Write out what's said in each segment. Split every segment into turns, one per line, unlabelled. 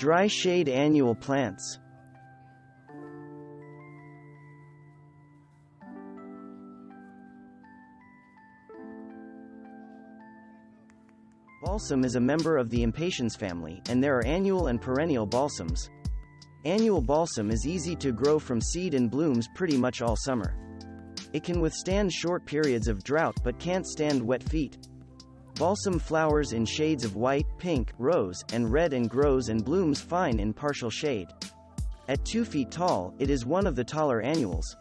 Dry shade annual plants. Balsam is a member of the Impatiens family, and there are annual and perennial balsams. Annual balsam is easy to grow from seed and blooms pretty much all summer. It can withstand short periods of drought but can't stand wet feet. Balsam flowers in shades of white, pink, rose, and red and grows and blooms fine in partial shade. At 2 feet tall, it is one of the taller annuals.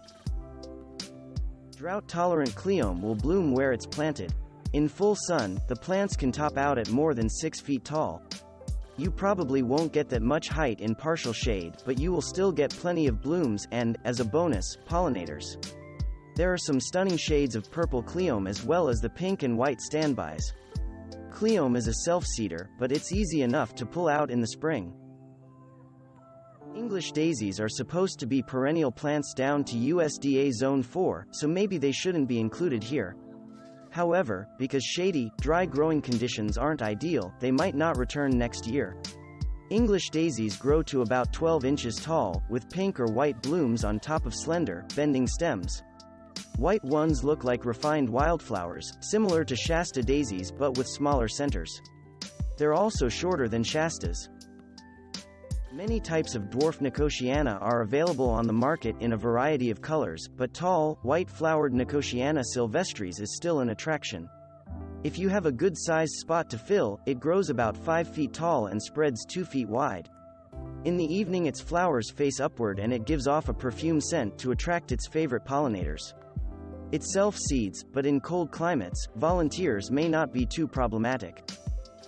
Drought-tolerant Cleome will bloom where it's planted. In full sun, the plants can top out at more than 6 feet tall. You probably won't get that much height in partial shade, but you will still get plenty of blooms and, as a bonus, pollinators. There are some stunning shades of purple Cleome as well as the pink and white standbys. Cleome is a self-seeder, but it's easy enough to pull out in the spring. English daisies are supposed to be perennial plants down to USDA Zone 4, so maybe they shouldn't be included here. However, because shady, dry growing conditions aren't ideal, they might not return next year. English daisies grow to about 12 inches tall, with pink or white blooms on top of slender, bending stems. White ones look like refined wildflowers, similar to Shasta daisies but with smaller centers. They're also shorter than Shastas. Many types of dwarf Nicotiana are available on the market in a variety of colors, but tall, white-flowered Nicotiana sylvestris is still an attraction. If you have a good-sized spot to fill, it grows about 5 feet tall and spreads 2 feet wide. In the evening its flowers face upward and it gives off a perfume scent to attract its favorite pollinators. It self-seeds, but in cold climates, volunteers may not be too problematic.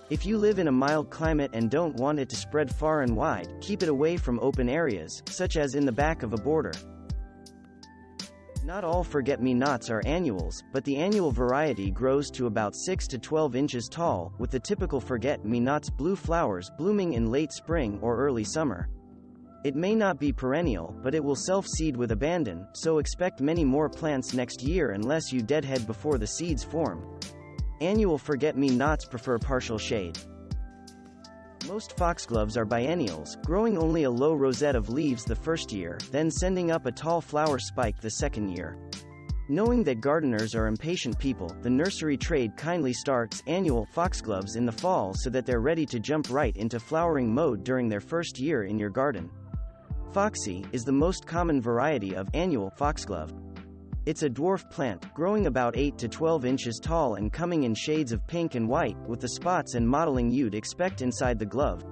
If you live in a mild climate and don't want it to spread far and wide, keep it away from open areas, such as in the back of a border. Not all forget-me-nots are annuals, but the annual variety grows to about 6 to 12 inches tall, with the typical forget-me-nots blue flowers blooming in late spring or early summer. It may not be perennial, but it will self-seed with abandon, so expect many more plants next year unless you deadhead before the seeds form. Annual forget-me-nots prefer partial shade. Most foxgloves are biennials, growing only a low rosette of leaves the first year, then sending up a tall flower spike the second year. Knowing that gardeners are impatient people, the nursery trade kindly starts annual foxgloves in the fall so that they're ready to jump right into flowering mode during their first year in your garden. Foxy is the most common variety of annual foxglove. It's a dwarf plant, growing about 8 to 12 inches tall and coming in shades of pink and white, with the spots and mottling you'd expect inside the glove.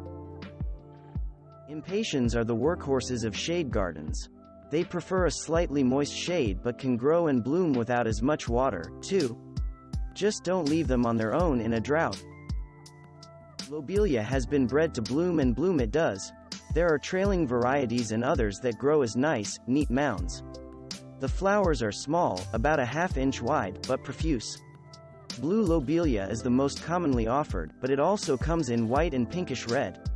Impatiens are the workhorses of shade gardens. They prefer a slightly moist shade but can grow and bloom without as much water, too. Just don't leave them on their own in a drought. Lobelia has been bred to bloom and bloom it does. There are trailing varieties and others that grow as nice, neat mounds. The flowers are small, about a ½ inch wide, but profuse. Blue Lobelia is the most commonly offered, but it also comes in white and pinkish red.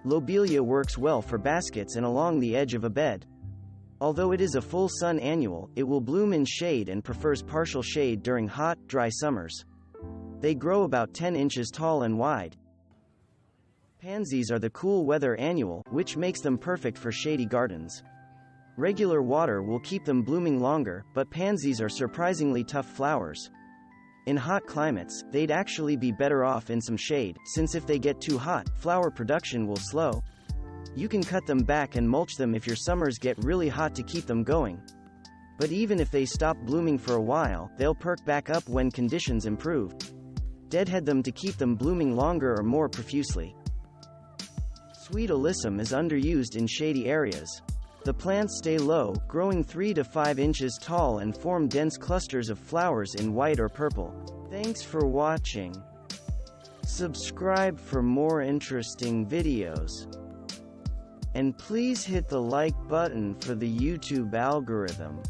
Lobelia works well for baskets and along the edge of a bed. Although it is a full sun annual, it will bloom in shade and prefers partial shade during hot, dry summers. They grow about 10 inches tall and wide. Pansies are the cool weather annual, which makes them perfect for shady gardens. Regular water will keep them blooming longer, but pansies are surprisingly tough flowers. In hot climates, they'd actually be better off in some shade, since if they get too hot, flower production will slow. You can cut them back and mulch them if your summers get really hot to keep them going. But even if they stop blooming for a while, they'll perk back up when conditions improve. Deadhead them to keep them blooming longer or more profusely. Sweet Alyssum is underused in shady areas. The plants stay low, growing 3 to 5 inches tall and form dense clusters of flowers in white or purple. Thanks for watching. Subscribe for more interesting videos. And please hit the like button for the YouTube algorithm.